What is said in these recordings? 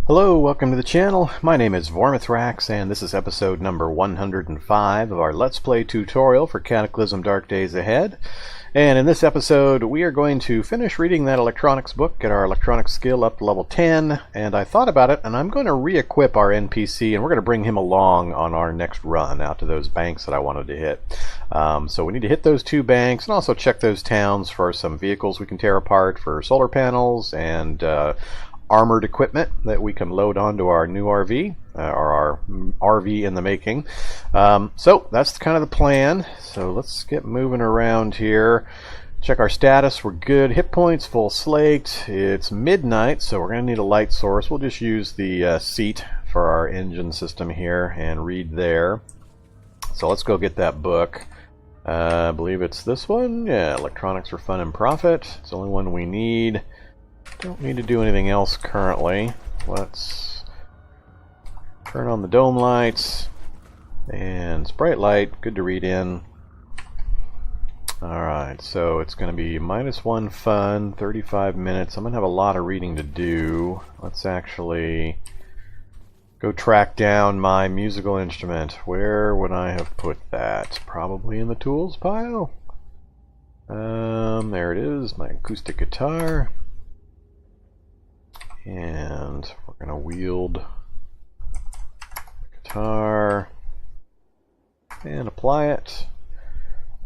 Hello, welcome to the channel. My name is Vormithrax, and this is episode number 105 of our Let's Play tutorial for Cataclysm Dark Days Ahead. And in this episode, we are going to finish reading that electronics book, get our electronics skill up to level 10, and I thought about it, and I'm going to re-equip our NPC, and we're going to bring him along on our next run out to those banks that I wanted to hit. So we need to hit those two banks, and also check those towns for some vehicles we can tear apart for solar panels, and armored equipment that we can load onto our new RV, or our RV in the making. So that's kind of the plan. So let's get moving around here. Check our status. We're good. Hit points, full slate. It's midnight, so we're going to need a light source. We'll just use the seat for our engine system here and read there. So let's go get that book. I believe it's this one. Yeah, Electronics for Fun and Profit. It's the only one we need. Don't need to do anything else currently. Let's turn on the dome lights and it's bright light, good to read in. Alright, so it's going to be -1 fun, 35 minutes. I'm going to have a lot of reading to do. Let's actually go track down my musical instrument. Where would I have put that? Probably in the tools pile. There it is, my acoustic guitar. And we're going to wield the guitar and apply it.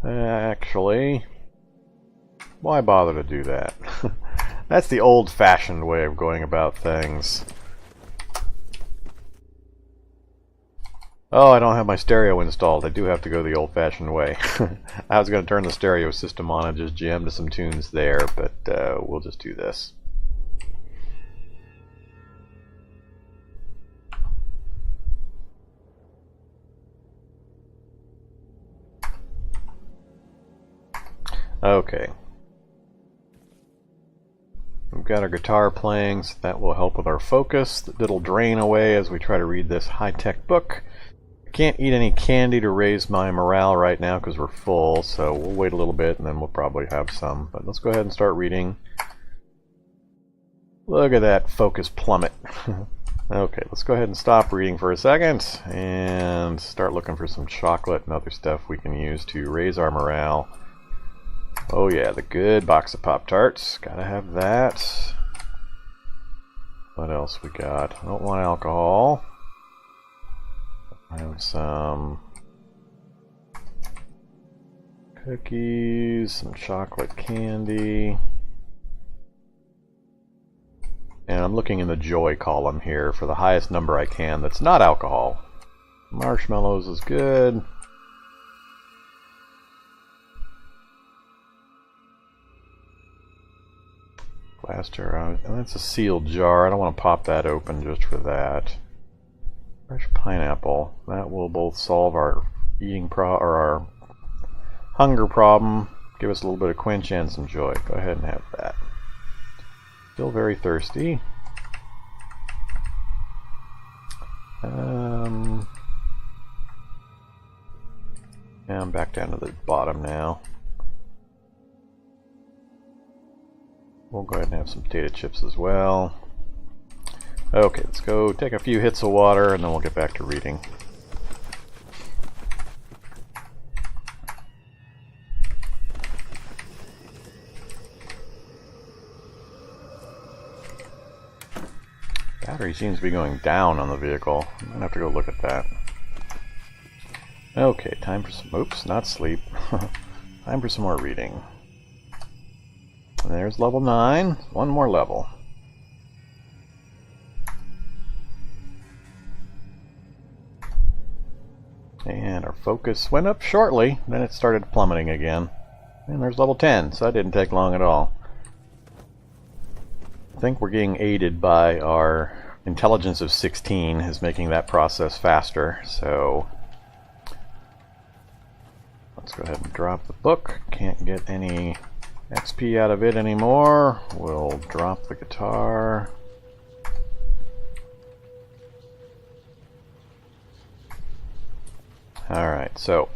Actually, why bother to do that? That's the old-fashioned way of going about things. Oh, I don't have my stereo installed. I do have to go the old-fashioned way. I was going to turn the stereo system on and just jam to some tunes there, but we'll just do this. Okay. We've got our guitar playing, so that will help with our focus. It'll drain away as we try to read this high-tech book. I can't eat any candy to raise my morale right now because we're full, so we'll wait a little bit and then we'll probably have some. But let's go ahead and start reading. Look at that focus plummet. Okay, let's go ahead and stop reading for a second and start looking for some chocolate and other stuff we can use to raise our morale. Oh yeah, the good box of Pop-Tarts. Gotta have that. What else we got? I don't want alcohol. I have some cookies, some chocolate candy. And I'm looking in the joy column here for the highest number I can that's not alcohol. Marshmallows is good. Plaster, and that's a sealed jar. I don't want to pop that open just for that. Fresh pineapple. That will both solve our or our hunger problem, give us a little bit of quench and some joy. Go ahead and have that. Still very thirsty. Yeah, I'm back down to the bottom now. We'll go ahead and have some potato chips as well. Okay, let's go take a few hits of water and then we'll get back to reading. Battery seems to be going down on the vehicle. I'm gonna have to go look at that. Okay, time for some, oops, not sleep. Time for some more reading. And there's level 9. One more level. And our focus went up shortly, then it started plummeting again. And there's level 10, so that didn't take long at all. I think we're getting aided by our intelligence of 16 is making that process faster, so let's go ahead and drop the book. Can't get any XP out of it anymore. We'll drop the guitar. Alright, so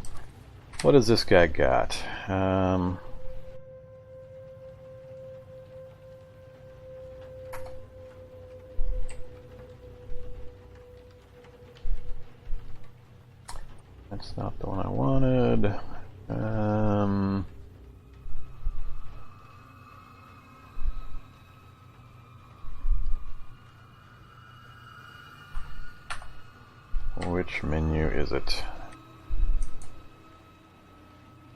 what has this guy got? That's not the one I wanted. Which menu is it?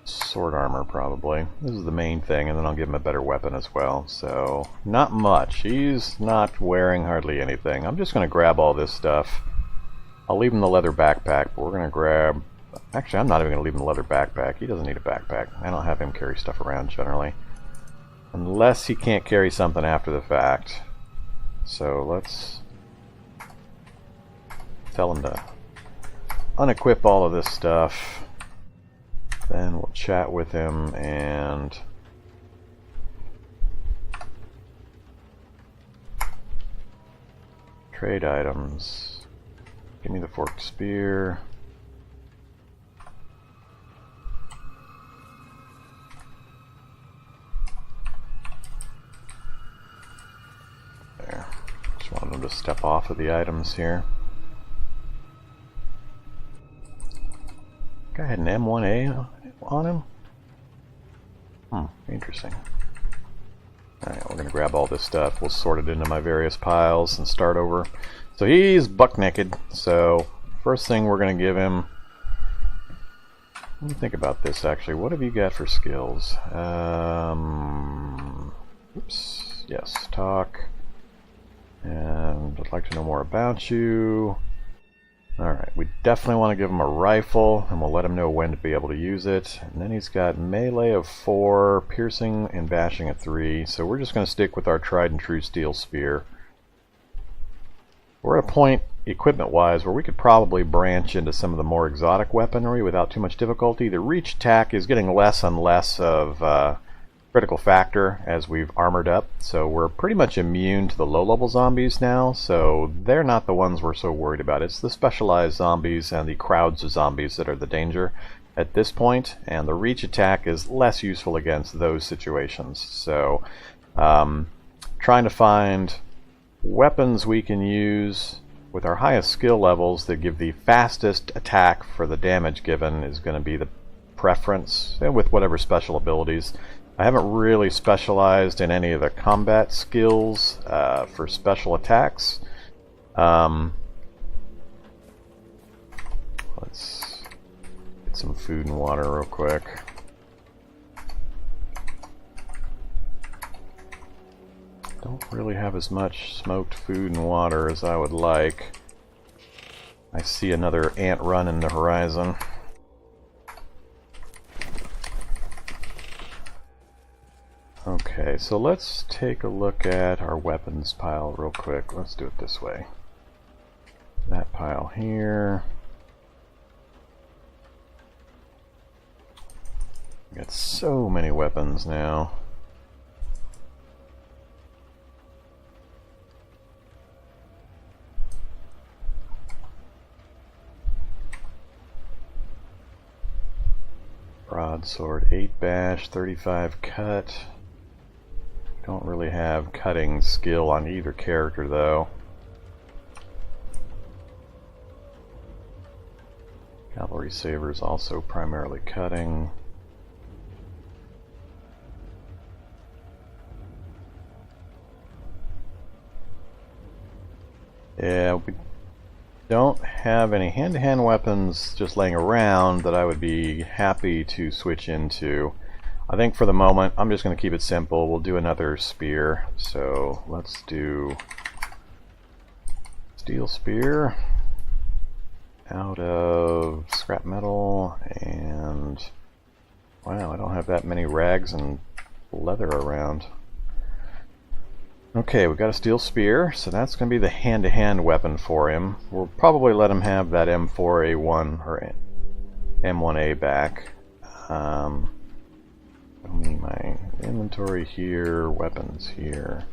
Sword armor, probably. This is the main thing, and then I'll give him a better weapon as well. So, not much. He's not wearing hardly anything. I'm just going to grab all this stuff. I'll leave him the leather backpack, but we're going to grab... Actually, I'm not even going to leave him the leather backpack. He doesn't need a backpack. I don't have him carry stuff around, generally. Unless he can't carry something after the fact. So, let's tell him to unequip all of this stuff. Then we'll chat with him and trade items. Give me the forked spear. There. Just wanted him to step off of the items here. Guy had an M1A on him? Interesting. Alright, we're going to grab all this stuff. We'll sort it into my various piles and start over. So he's buck naked. So first thing we're going to give him... Let me think about this actually. What have you got for skills? Oops. Yes, talk. And I'd like to know more about you. Alright, we definitely want to give him a rifle, and we'll let him know when to be able to use it. And then he's got melee of 4, piercing and bashing at 3, so we're just going to stick with our tried and true steel spear. We're at a point, equipment-wise, where we could probably branch into some of the more exotic weaponry without too much difficulty. The reach attack is getting less and less of critical factor as we've armored up, so we're pretty much immune to the low-level zombies now, so they're not the ones we're so worried about. It's the specialized zombies and the crowds of zombies that are the danger at this point, and the reach attack is less useful against those situations. So trying to find weapons we can use with our highest skill levels that give the fastest attack for the damage given is going to be the preference, and with whatever special abilities. I haven't really specialized in any of the combat skills for special attacks. Let's get some food and water real quick. Don't really have as much smoked food and water as I would like. I see another ant run in the horizon. Okay, so let's take a look at our weapons pile real quick. Let's do it this way. That pile here. We got so many weapons now. Broadsword, 8 bash, 35 cut. Don't really have cutting skill on either character though. Cavalry Saber is also primarily cutting. Yeah, we don't have any hand-to-hand weapons just laying around that I would be happy to switch into. I think for the moment, I'm just going to keep it simple. We'll do another spear. So let's do steel spear out of scrap metal, and wow, I don't have that many rags and leather around. Okay, we got a steel spear, so that's going to be the hand-to-hand weapon for him. We'll probably let him have that M4A1 or M1A back. I'll need my inventory here, weapons here.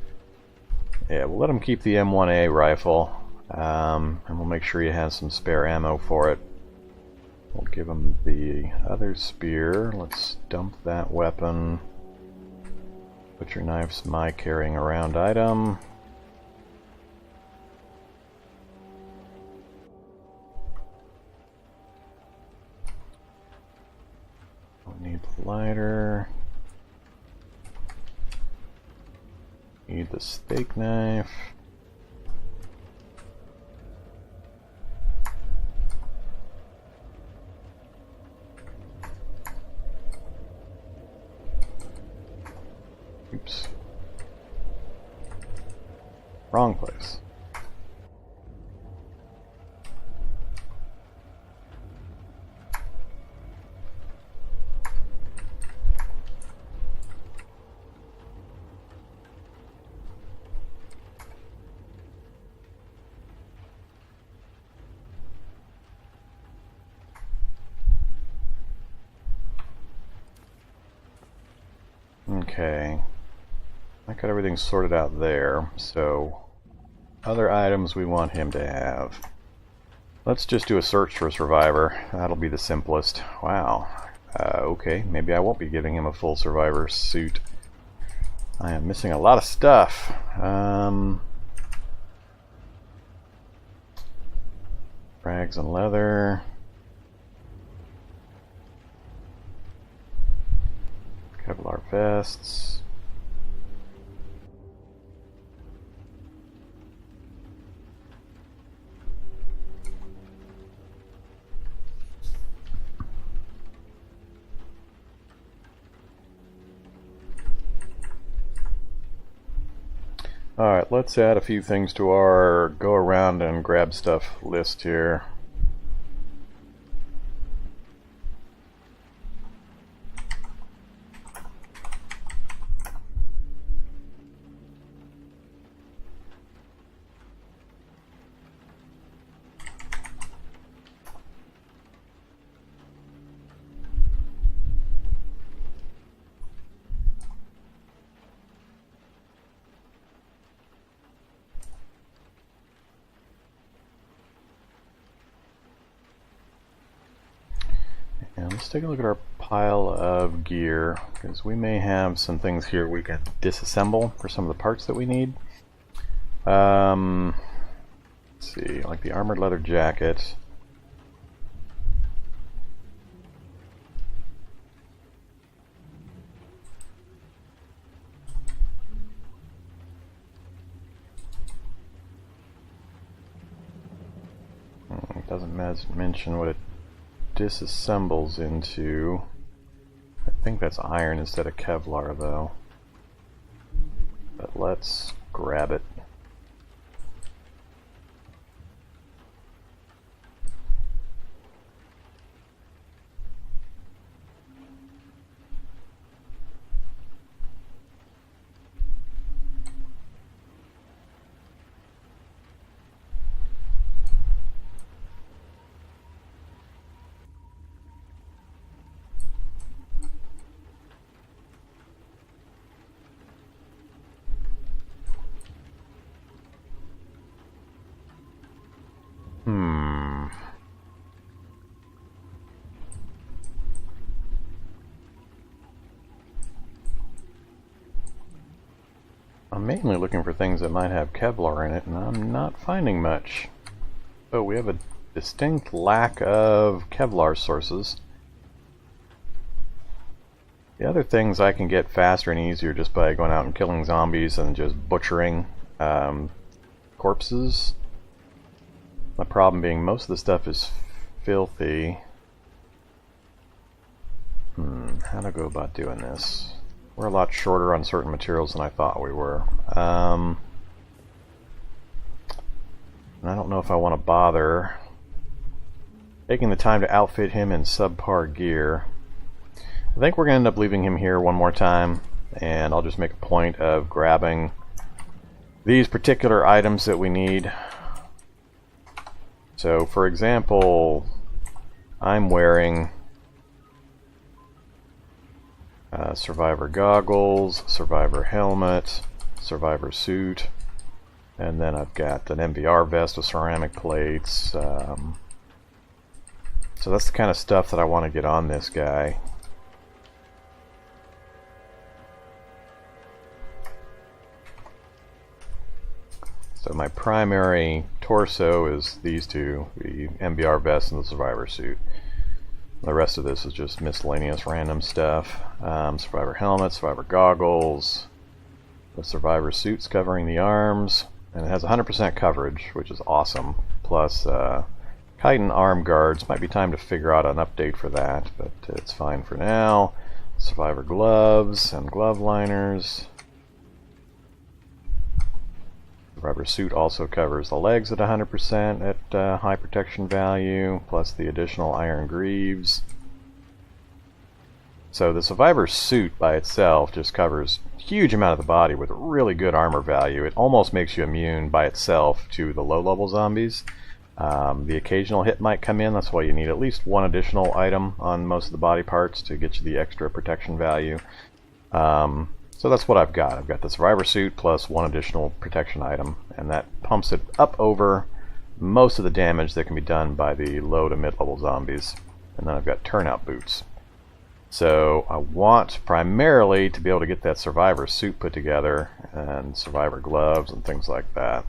Yeah, we'll let him keep the M1A rifle, and we'll make sure he has some spare ammo for it. We'll give him the other spear. Let's dump that weapon. Butcher knife's my carrying around item. lighter. Need the steak knife. Oops. Wrong place. Okay, I got everything sorted out there, so other items we want him to have. Let's just do a search for a survivor. That'll be the simplest. Wow. Okay, maybe I won't be giving him a full survivor suit. I am missing a lot of stuff. Rags and leather. Kevlar vests. Alright, let's add a few things to our go around and grab stuff list here. And let's take a look at our pile of gear, because we may have some things here we can disassemble for some of the parts that we need. Let's see, like the armored leather jacket. It doesn't mention what it disassembles into. I think that's iron instead of Kevlar though. But let's grab it. I'm mainly looking for things that might have Kevlar in it, and I'm not finding much. Oh, we have a distinct lack of Kevlar sources. The other things I can get faster and easier just by going out and killing zombies and just butchering corpses. The problem being most of the stuff is filthy. How do I go about doing this? We're a lot shorter on certain materials than I thought we were. And I don't know if I want to bother taking the time to outfit him in subpar gear. I think we're going to end up leaving him here one more time, and I'll just make a point of grabbing these particular items that we need. So, for example, I'm wearing survivor goggles, survivor helmet, survivor suit, and then I've got an MVR vest with ceramic plates. So that's the kind of stuff that I want to get on this guy. So my primary torso is these two, the MVR vest and the survivor suit. The rest of this is just miscellaneous random stuff. Survivor helmet, survivor goggles, the survivor suits covering the arms, and it has 100% coverage, which is awesome. Plus, chitin arm guards. Might be time to figure out an update for that, but it's fine for now. Survivor gloves and glove liners. Survivor suit also covers the legs at 100% at high protection value, plus the additional iron greaves. So the survivor suit by itself just covers a huge amount of the body with really good armor value. It almost makes you immune by itself to the low-level zombies. The occasional hit might come in, that's why you need at least one additional item on most of the body parts to get you the extra protection value. So that's what I've got. I've got the survivor suit plus one additional protection item, and that pumps it up over most of the damage that can be done by the low to mid-level zombies. And then I've got turnout boots. So I want primarily to be able to get that survivor suit put together and survivor gloves and things like that.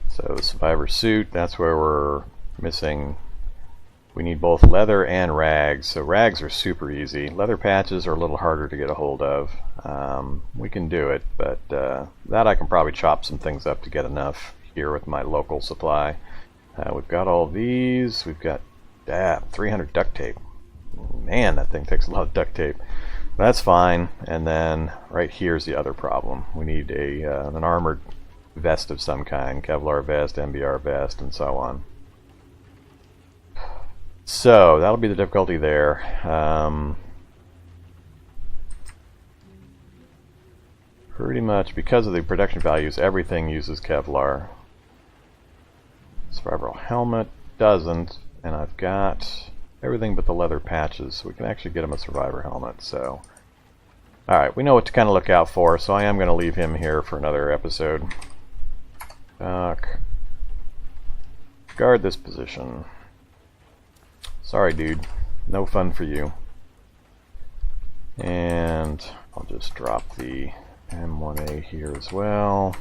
So the survivor suit, that's where we're missing. We need both leather and rags. So rags are super easy. Leather patches are a little harder to get a hold of. We can do it, but that I can probably chop some things up to get enough here with my local supply. We've got all these. We've got 300 duct tape. Man, that thing takes a lot of duct tape. That's fine. And then right here's the other problem. We need an armored vest of some kind. Kevlar vest, MBR vest, and so on. So that'll be the difficulty there. Pretty much because of the protection values, everything uses Kevlar. Survival helmet doesn't, and I've got everything but the leather patches, so we can actually get him a survivor helmet. So, alright, we know what to kind of look out for, so I am going to leave him here for another episode. Guard this position. Sorry, dude. No fun for you. And I'll just drop the M1A here as well.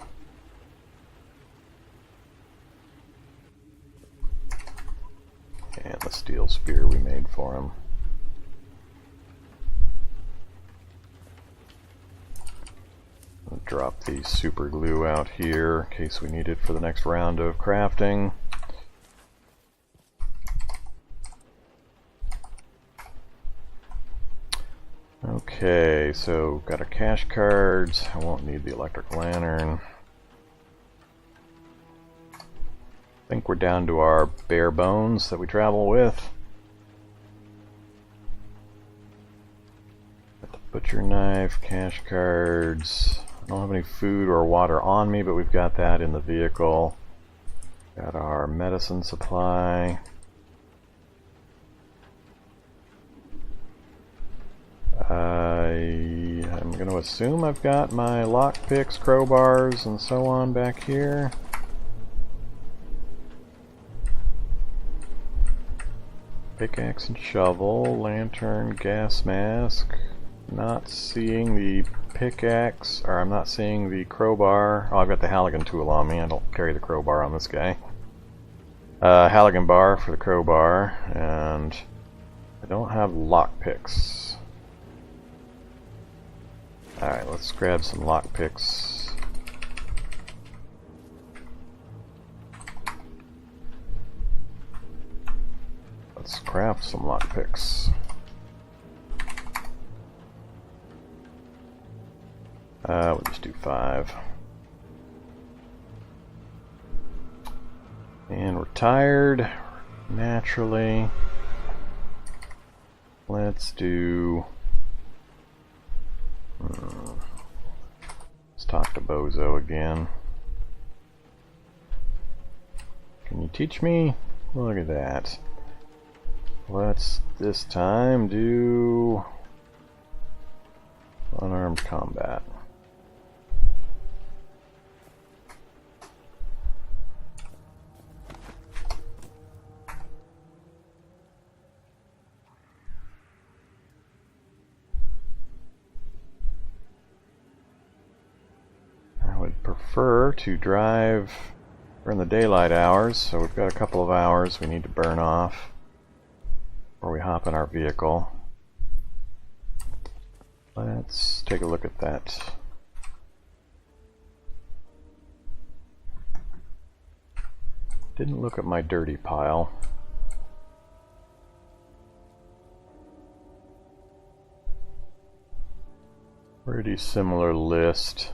And the steel spear we made for him. I'll drop the super glue out here in case we need it for the next round of crafting. Okay, so got our cash cards. I won't need the electric lantern. I think we're down to our bare bones that we travel with. Got the butcher knife, cash cards. I don't have any food or water on me, but we've got that in the vehicle. Got our medicine supply. I'm going to assume I've got my lockpicks, crowbars, and so on back here. Pickaxe and shovel, lantern, gas mask. Not seeing the pickaxe, or I'm not seeing the crowbar. Oh, I've got the Halligan tool on me. I don't carry the crowbar on this guy. Halligan bar for the crowbar, and I don't have lockpicks. Alright, let's grab some lockpicks. Let's craft some lockpicks. We'll just do 5. And we're tired, naturally. Let's do... Let's talk to Bozo again. Can you teach me? Look at that. Let's this time do unarmed combat. I would prefer to drive We're in the daylight hours, so we've got a couple of hours we need to burn off before we hop in our vehicle. Let's take a look at that. Didn't look at my dirty pile. Pretty similar list.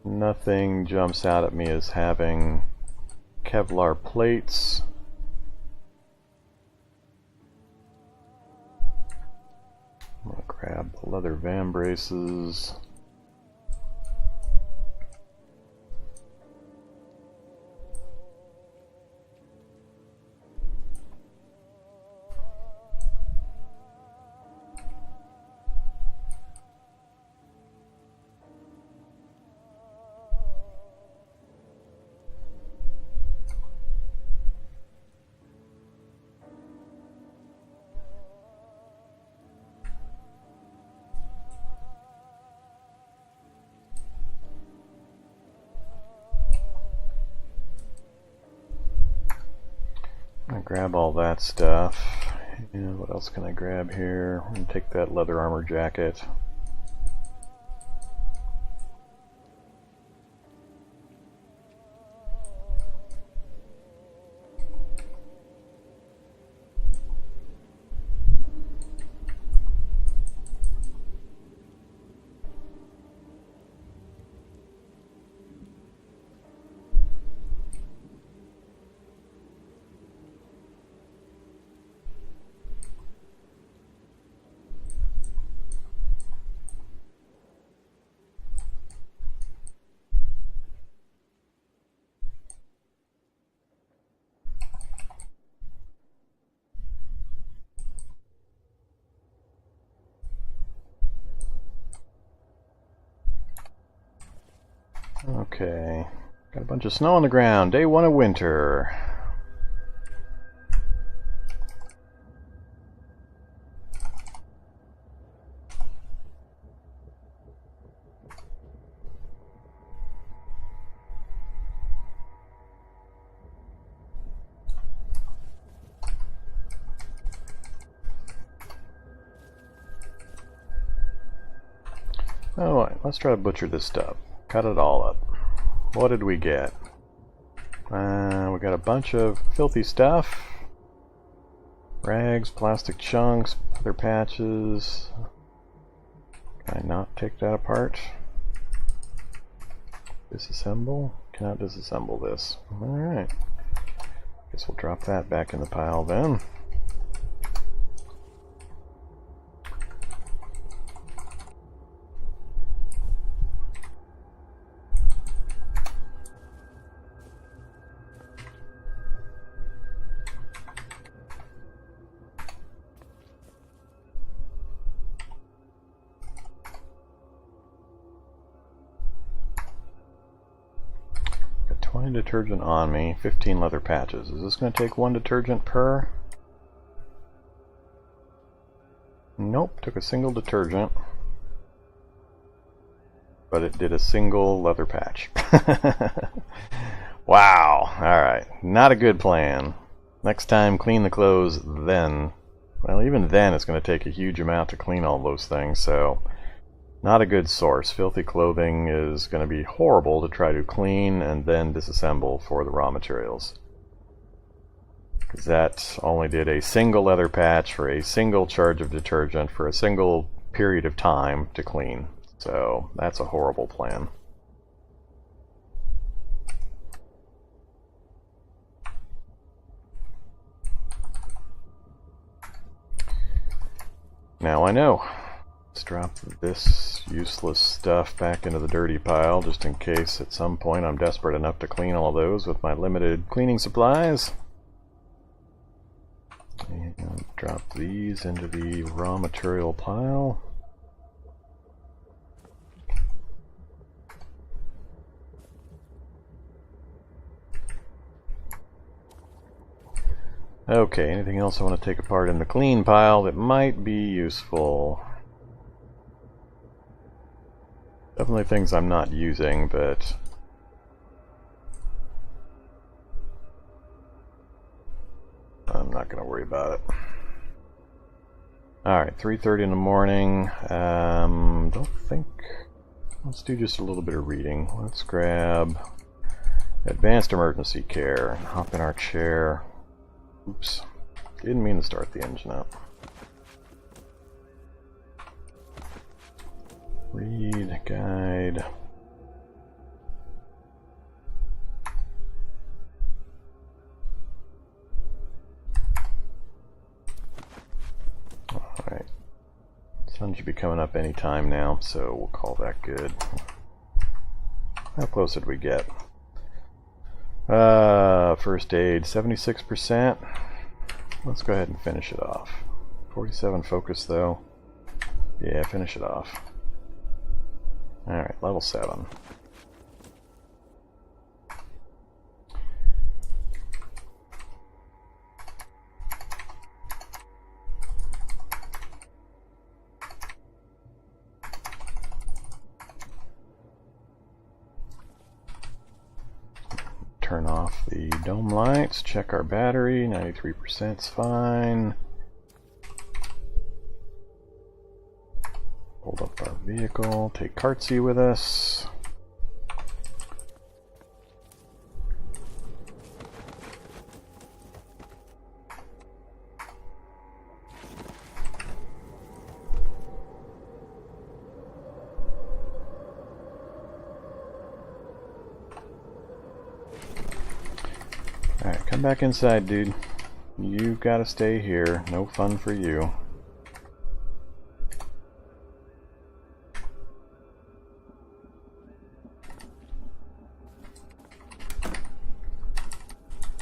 Nothing jumps out at me as having Kevlar plates. I'm gonna grab the leather van braces. I grab all that stuff. And what else can I grab here? I'm gonna take that leather armor jacket. Okay, got a bunch of snow on the ground. Day 1 of winter. Alright, let's try to butcher this stuff. Cut it all up. What did we get? We got a bunch of filthy stuff. Rags, plastic chunks, leather patches. Can I not take that apart? Disassemble? Cannot disassemble this. Alright. Guess we'll drop that back in the pile then. Detergent on me, 15 leather patches. Is this going to take 1 detergent per? Nope, took a single detergent. But it did a single leather patch. Wow, alright, not a good plan. Next time, clean the clothes then. Well, even then it's going to take a huge amount to clean all those things, so not a good source. Filthy clothing is going to be horrible to try to clean and then disassemble for the raw materials. Because that only did a single leather patch for a single charge of detergent for a single period of time to clean. So that's a horrible plan. Now I know. Let's drop this useless stuff back into the dirty pile, just in case at some point I'm desperate enough to clean all of those with my limited cleaning supplies. And drop these into the raw material pile. Okay, anything else I want to take apart in the clean pile that might be useful? Definitely things I'm not using, but not going to worry about it. Alright, 3:30 in the morning. Don't think... Let's do just a little bit of reading. Let's grab Advanced Emergency Care and hop in our chair. Oops. Didn't mean to start the engine up. Read, guide. Alright. Sun should be coming up any time now, so we'll call that good. How close did we get? First aid, 76%. Let's go ahead and finish it off. 47 focus though. Yeah, finish it off. Alright, level 7. Turn off the dome lights, check our battery, 93% is fine. Hold up our vehicle, take Cartsy with us. Alright, come back inside, dude. You've got to stay here. No fun for you.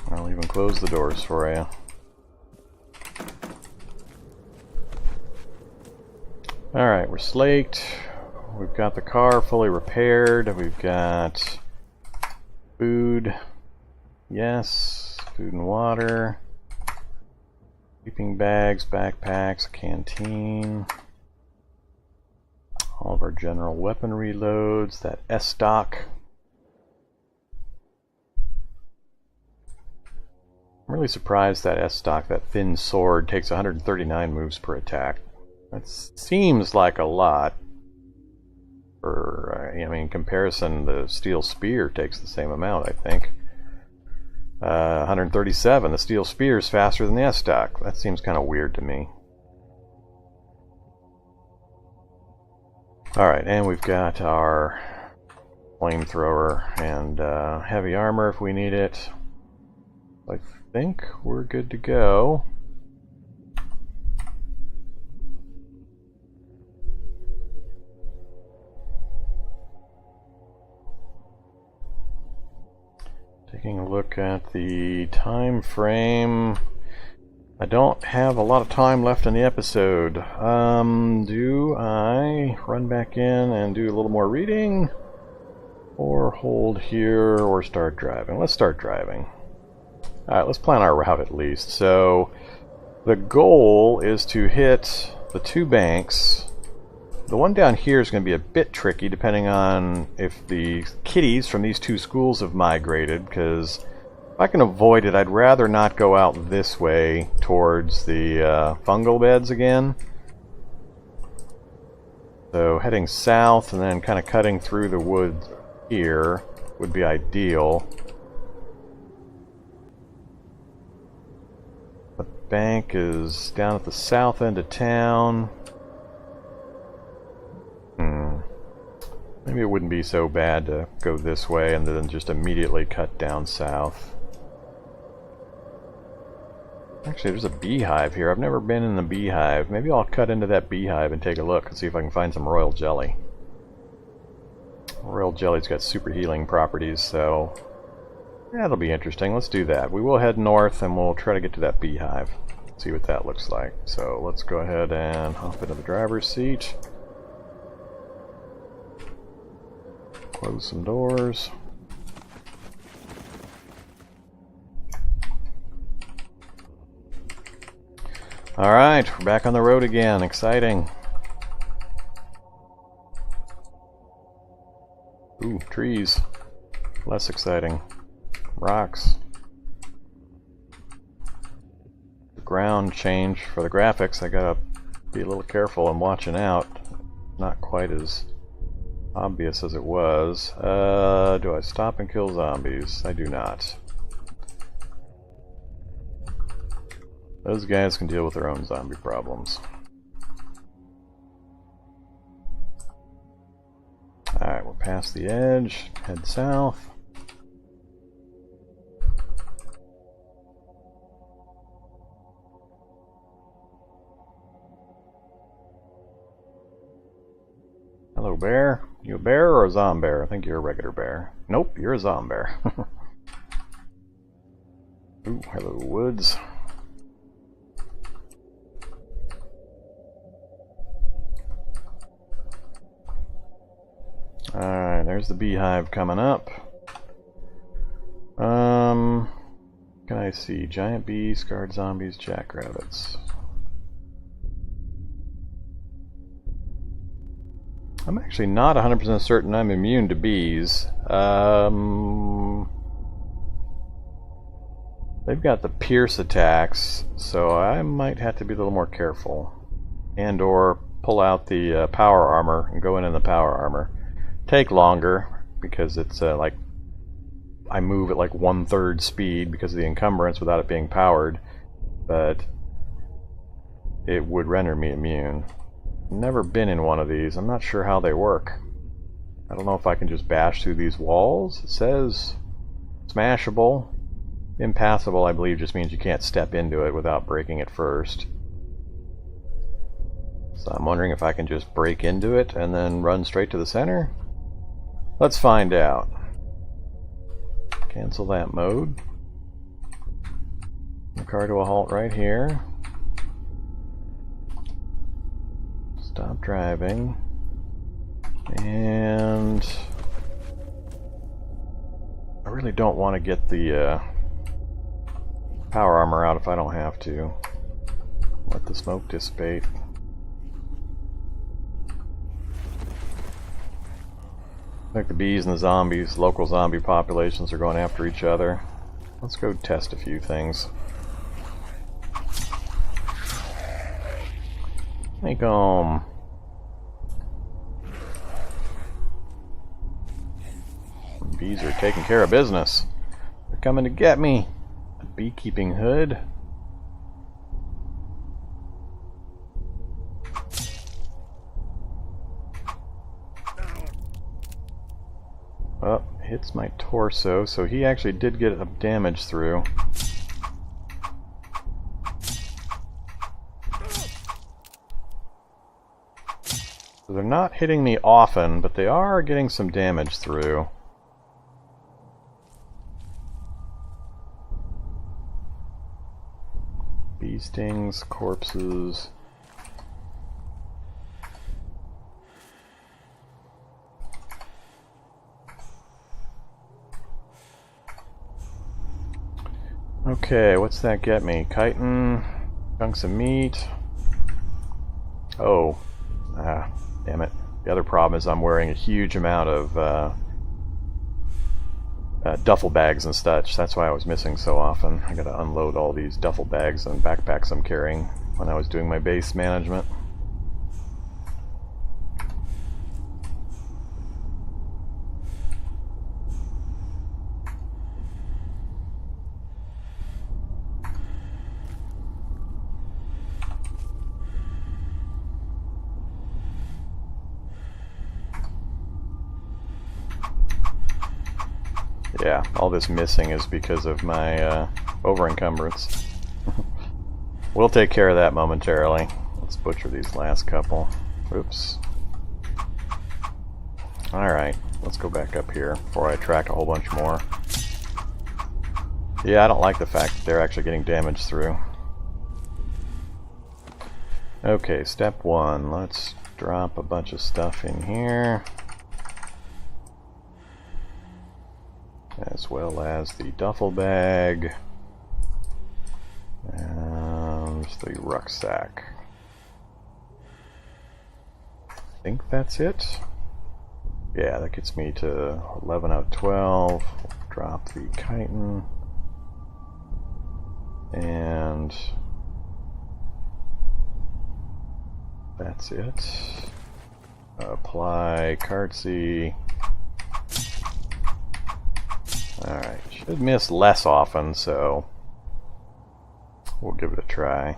I'll even close the doors for you. Alright, we're slaked. We've got the car fully repaired. We've got food. Yes, food and water. Sleeping bags, backpacks, canteen. All of our general weaponry loads. That S-stock. I'm really surprised that S-stock, that thin sword, takes 139 moves per attack. That seems like a lot. For, I mean, in comparison, the steel spear takes the same amount, I think. 137. The steel spear is faster than the S-stock. That seems kind of weird to me. Alright, and we've got our flamethrower and heavy armor if we need it. I think we're good to go. Taking a look at the time frame. I don't have a lot of time left in the episode. Do I run back in and do a little more reading? Or hold here or start driving? Let's start driving. Alright, let's plan our route at least. So, the goal is to hit the 2 banks. The one down here is going to be a bit tricky depending on if the kiddies from these 2 schools have migrated, because if I can avoid it, I'd rather not go out this way towards the fungal beds again. So heading south and then kind of cutting through the woods here would be ideal. The bank is down at the south end of town. Maybe it wouldn't be so bad to go this way and then just immediately cut down south. Actually, there's a beehive here. I've never been in the beehive. Maybe I'll cut into that beehive and take a look and see if I can find some royal jelly. Royal jelly's got super healing properties, so yeah, that'll be interesting. Let's do that. We will head north and we'll try to get to that beehive. See what that looks like. So let's go ahead and hop into the driver's seat. Close some doors. Alright, we're back on the road again. Exciting. Ooh, trees. Less exciting. Rocks. background change for the graphics. I gotta be a little careful and watching out. Not quite as obvious as it was. Do I stop and kill zombies? I do not. Those guys can deal with their own zombie problems. Alright, we're past the edge. Head south. Hello, bear. You a bear or a zombear? I think you're a regular bear. Nope, you're a zombear. Ooh, hello, woods. Alright, there's the beehive coming up. Can I see? Giant bees, scarred zombies, jackrabbits. I'm actually not 100% certain I'm immune to bees. They've got the pierce attacks, so I might have to be a little more careful. And or pull out the power armor and go in the power armor. Take longer, because it's like I move at like 1/3 speed because of the encumbrance without it being powered, but it would render me immune. Never been in one of these. I'm not sure how they work. I don't know if I can just bash through these walls. It says smashable. Impassable, I believe, just means you can't step into it without breaking it first. So I'm wondering if I can just break into it and then run straight to the center. Let's find out. Cancel that mode. The car to a halt right here. Stop driving. And I really don't want to get the power armor out if I don't have to. Let the smoke dissipate. Like the bees and the zombies, local zombie populations are going after each other. Let's go test a few things. Take 'em. Bees are taking care of business. They're coming to get me. A beekeeping hood. Oh, hits my torso, so he actually did get a damage through. So they're not hitting me often, but they are getting some damage through. Bee stings, corpses. Okay, what's that get me? Chitin, chunks of meat. Oh, damn it. The other problem is I'm wearing a huge amount of duffel bags and such. That's why I was missing so often. I gotta unload all these duffel bags and backpacks I'm carrying when I was doing my base management. Yeah, all this missing is because of my over-encumbrance. We'll take care of that momentarily. Let's butcher these last couple. Oops. Alright, let's go back up here before I attract a whole bunch more. Yeah, I don't like the fact that they're actually getting damage through. Okay, step one. Let's drop a bunch of stuff in here. As well as the duffel bag and the rucksack. I think that's it. Yeah, that gets me to 11 out of 12. Drop the chitin and That's it. Apply Cartsy. Alright, should miss less often, so we'll give it a try.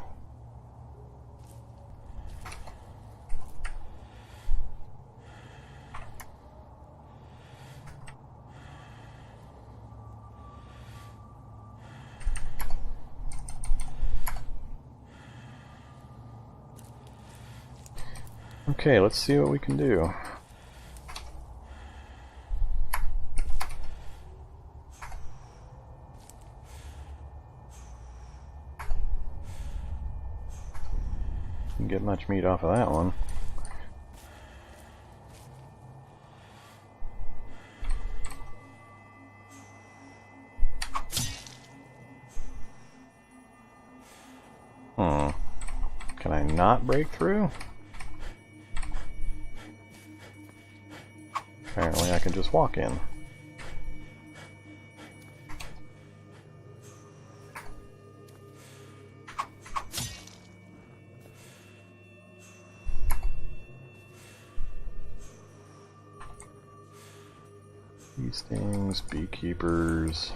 Okay, let's see what we can do. Didn't get much meat off of that one. Can I not break through? Apparently I can just walk in. These things, beekeepers.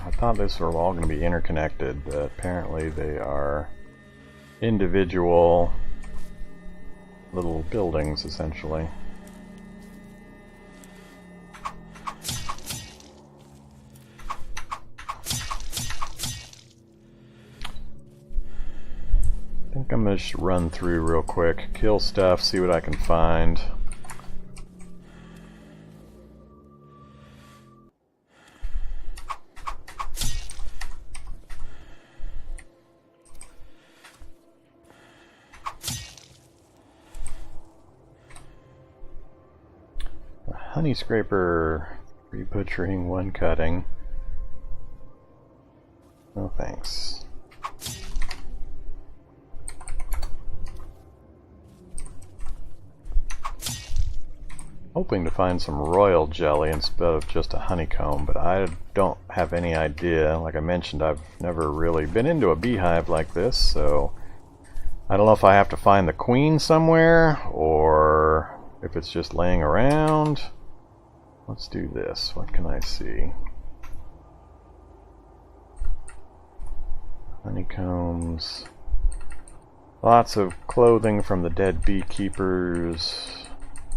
I thought these were all going to be interconnected, but apparently they are individual little buildings, essentially. I think I'm going to just run through real quick, kill stuff, see what I can find. Honey scraper, 3 butchering, 1 cutting. No thanks. Hoping to find some royal jelly instead of just a honeycomb, but I don't have any idea. Like I mentioned, I've never really been into a beehive like this, so I don't know if I have to find the queen somewhere or if it's just laying around. Let's do this. What can I see? Honeycombs. Lots of clothing from the dead beekeepers.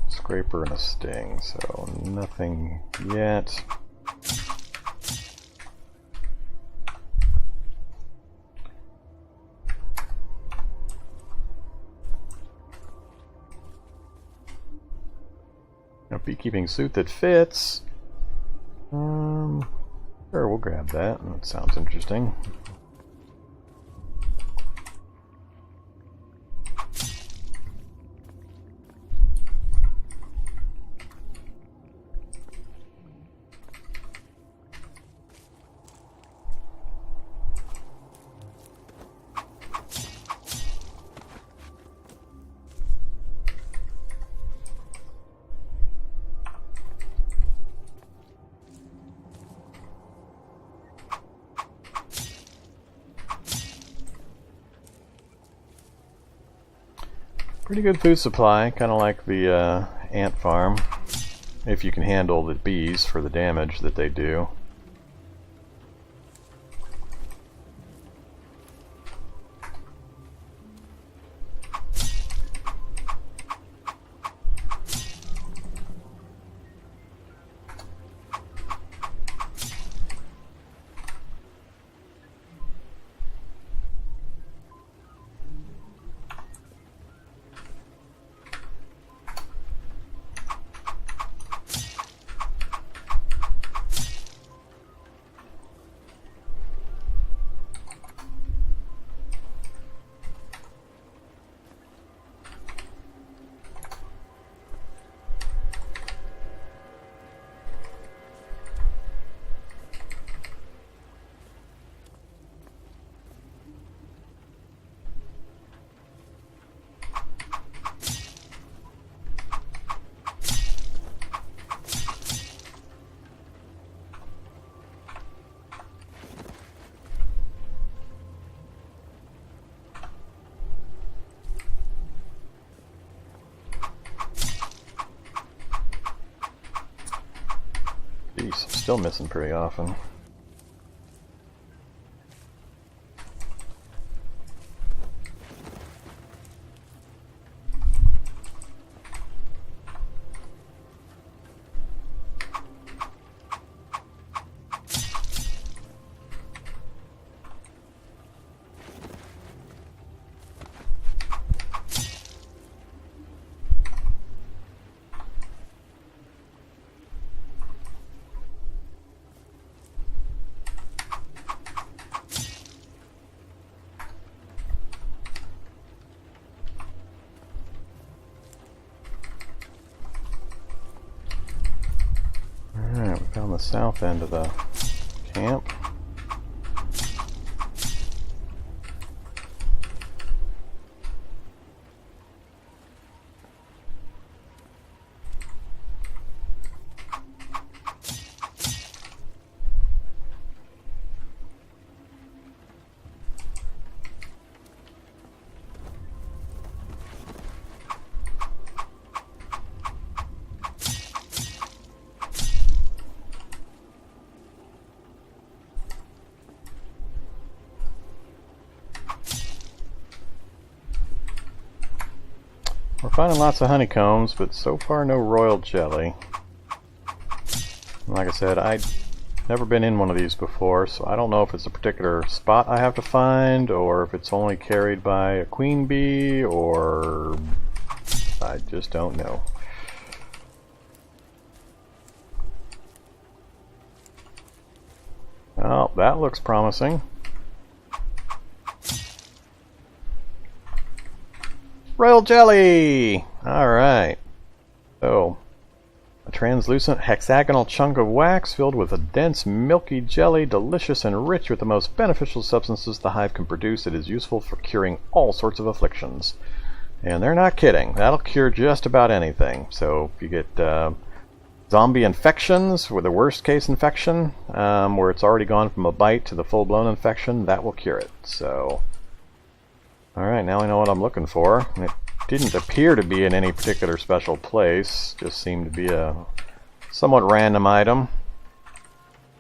Scraper and a sting, so nothing yet. A beekeeping suit that fits. Sure, we'll grab that. That sounds interesting. Pretty good food supply, kind of like the ant farm, if you can handle the bees for the damage that they do. still missing pretty often. On the south end of the camp. We're finding lots of honeycombs, but so far no royal jelly. Like I said, I've never been in one of these before, so I don't know if it's a particular spot I have to find, or if it's only carried by a queen bee, or I just don't know. Oh, that looks promising. Royal jelly! Alright. So, a translucent hexagonal chunk of wax filled with a dense milky jelly, delicious and rich with the most beneficial substances the hive can produce. It is useful for curing all sorts of afflictions. And they're not kidding. That'll cure just about anything. So if you get zombie infections, or the worst case infection, where it's already gone from a bite to the full-blown infection, that will cure it. So, alright, now I know what I'm looking for. It didn't appear to be in any particular special place, just seemed to be a somewhat random item.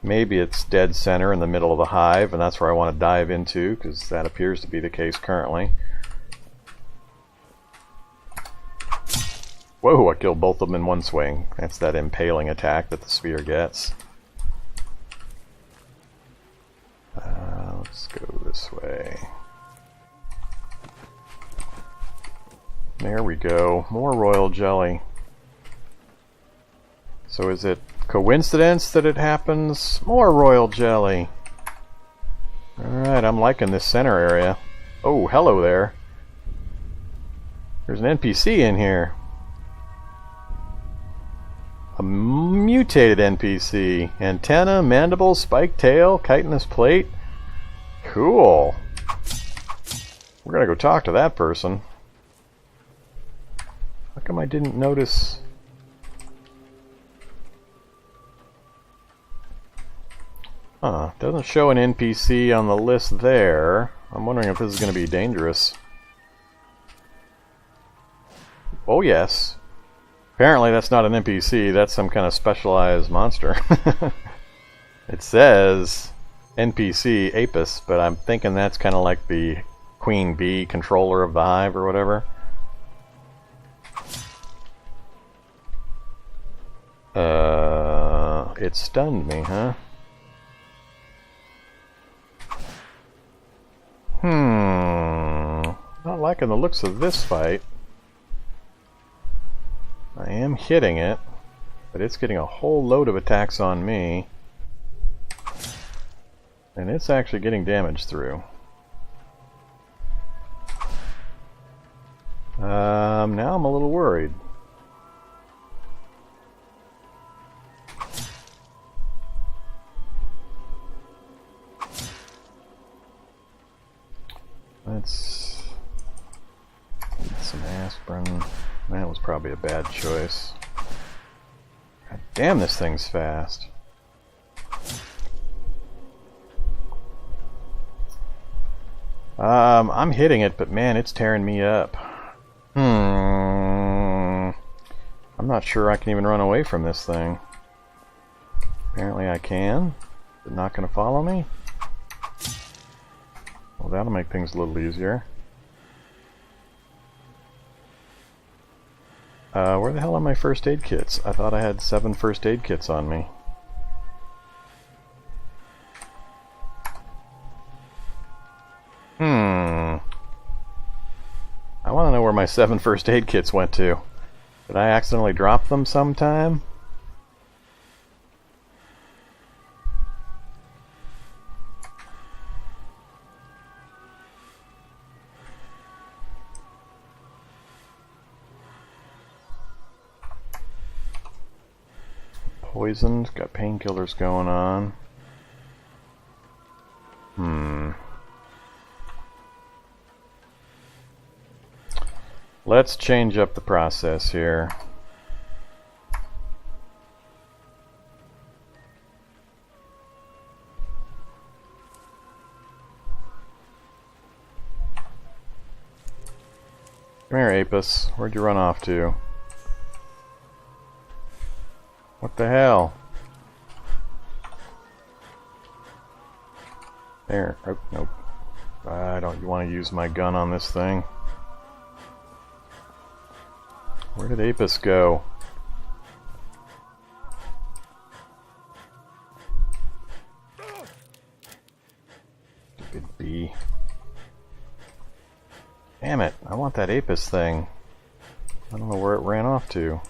Maybe it's dead center in the middle of the hive, and that's where I want to dive into, because that appears to be the case currently. Whoa, I killed both of them in one swing. That's that impaling attack that the spear gets. Let's go this way. There we go. More royal jelly. So is it coincidence that it happens? More royal jelly. Alright, I'm liking this center area. Oh, hello there. There's an NPC in here. A mutated NPC. Antenna, mandible, spiked tail, chitinous plate. Cool. We're gonna go talk to that person. How come I didn't notice? Doesn't show an NPC on the list there. I'm wondering if this is going to be dangerous. Oh yes. Apparently that's not an NPC, that's some kind of specialized monster. It says NPC Apis, but I'm thinking that's kind of like the queen bee controller of the hive or whatever. It stunned me, huh? Not liking the looks of this fight. I am hitting it, but it's getting a whole load of attacks on me. And it's actually getting damage through. Now I'm a little worried. Let's get some aspirin. That was probably a bad choice. God damn, this thing's fast. I'm hitting it, but man, it's tearing me up. I'm not sure I can even run away from this thing. Apparently I can. Is it not going to follow me? Well, that'll make things a little easier. Where the hell are my first aid kits? I thought I had 7 first aid kits on me. I want to know where my 7 first aid kits went to. Did I accidentally drop them sometime? Poisoned, got painkillers going on. Let's change up the process here. Come here, Apis. Where'd you run off to? What the hell? There. Oh, nope. I don't want to use my gun on this thing. Where did Apis go? Stupid bee. Damn it, I want that Apis thing. I don't know where it ran off to.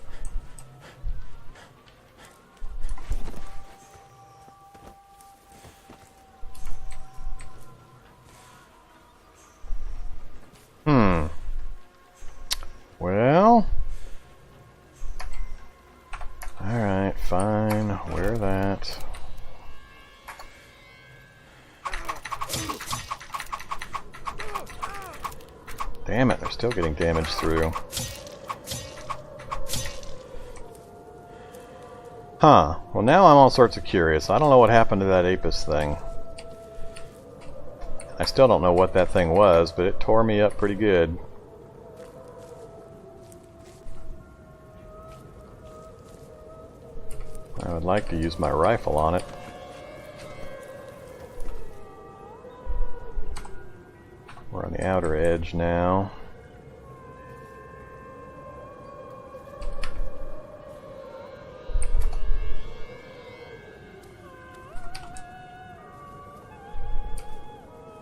Well... Alright, fine. Wear that. Damn it, they're still getting damage through. Huh. Well, now I'm all sorts of curious. I don't know what happened to that Apis thing. I still don't know what that thing was, but it tore me up pretty good. I would like to use my rifle on it. We're on the outer edge now.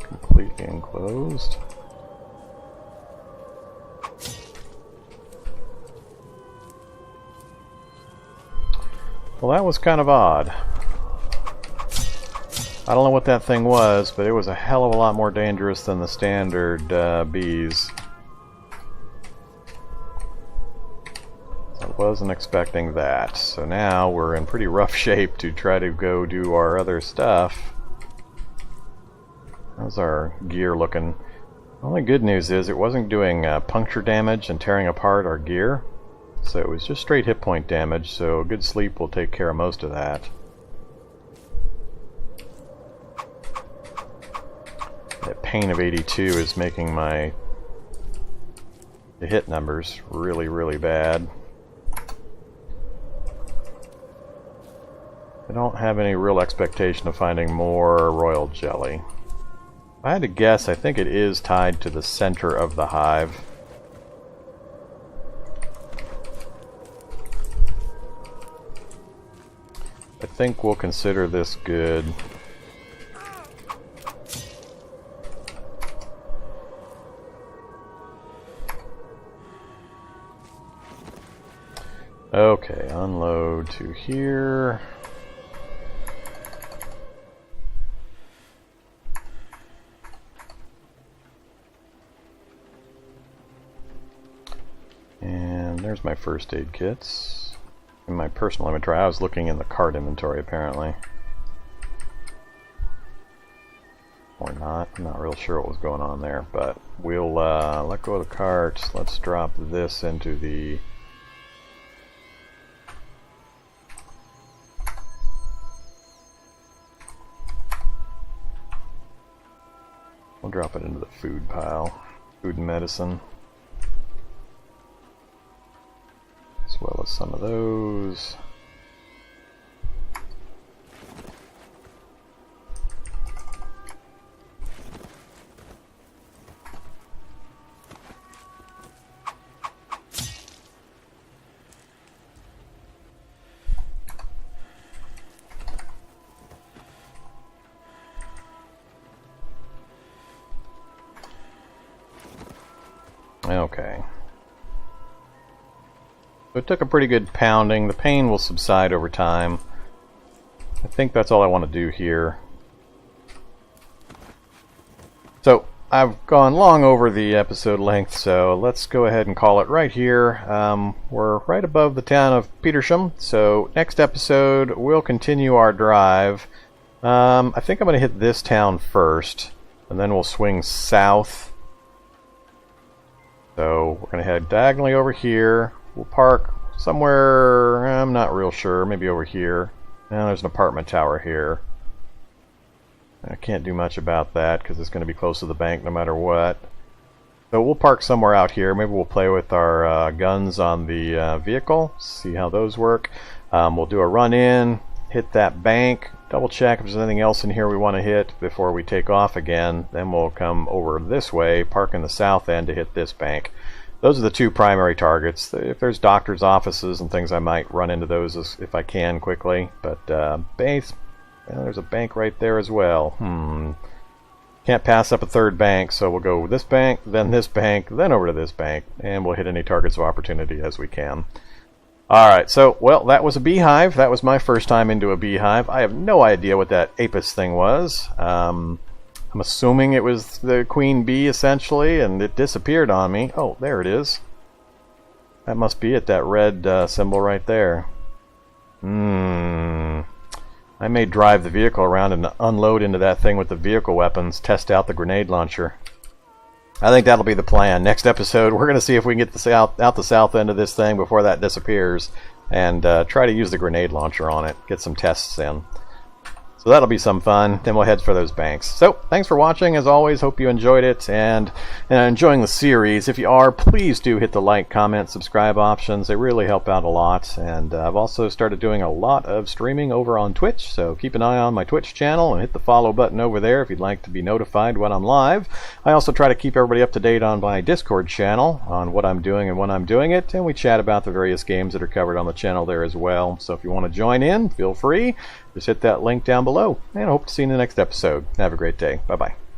Completely enclosed. Well, that was kind of odd. I don't know what that thing was, but it was a hell of a lot more dangerous than the standard bees. So I wasn't expecting that. So now we're in pretty rough shape to try to go do our other stuff. How's our gear looking? The only good news is it wasn't doing puncture damage and tearing apart our gear. So it was just straight hit point damage, so a good sleep will take care of most of that. That pain of 82 is making the hit numbers really, really bad. I don't have any real expectation of finding more royal jelly. If I had to guess, I think it is tied to the center of the hive. I think we'll consider this good. Okay, unload to here. And there's my first aid kits. In my personal inventory. I was looking in the cart inventory apparently. Or not. I'm not real sure what was going on there, but we'll let go of the cart. Let's drop this into the... We'll drop it into the food pile. Food and medicine. As well as some of those. Okay. So it took a pretty good pounding. The pain will subside over time. I think that's all I want to do here. So I've gone long over the episode length, so let's go ahead and call it right here. We're right above the town of Petersham, so next episode we'll continue our drive. I think I'm going to hit this town first, and then we'll swing south. So we're going to head diagonally over here. We'll park somewhere, I'm not real sure, maybe over here. Now there's an apartment tower here. I can't do much about that because it's going to be close to the bank no matter what. So we'll park somewhere out here. Maybe we'll play with our guns on the vehicle, see how those work. We'll do a run in, hit that bank, double check if there's anything else in here we want to hit before we take off again. Then we'll come over this way, park in the south end to hit this bank. Those are the two primary targets. If there's doctor's offices and things, I might run into those if I can quickly. But base, well, there's a bank right there as well. Can't pass up a third bank, so we'll go this bank, then over to this bank, and we'll hit any targets of opportunity as we can. Alright, so, well, that was a beehive. That was my first time into a beehive. I have no idea what that apis thing was. I'm assuming it was the queen bee, essentially, and it disappeared on me. Oh, there it is. That must be it, that red symbol right there. I may drive the vehicle around and unload into that thing with the vehicle weapons, test out the grenade launcher. I think that'll be the plan. Next episode, we're going to see if we can get out the south end of this thing before that disappears, and try to use the grenade launcher on it, get some tests in. So that'll be some fun. Then we'll head for those banks. So thanks for watching. As always, hope you enjoyed it and enjoying the series. If you are, please do hit the like, comment, subscribe options. They really help out a lot. And I've also started doing a lot of streaming over on Twitch. So keep an eye on my Twitch channel and hit the follow button over there if you'd like to be notified when I'm live. I also try to keep everybody up to date on my Discord channel on what I'm doing and when I'm doing it. And we chat about the various games that are covered on the channel there as well. So if you want to join in, feel free. Just hit that link down below, and I hope to see you in the next episode. Have a great day. Bye-bye.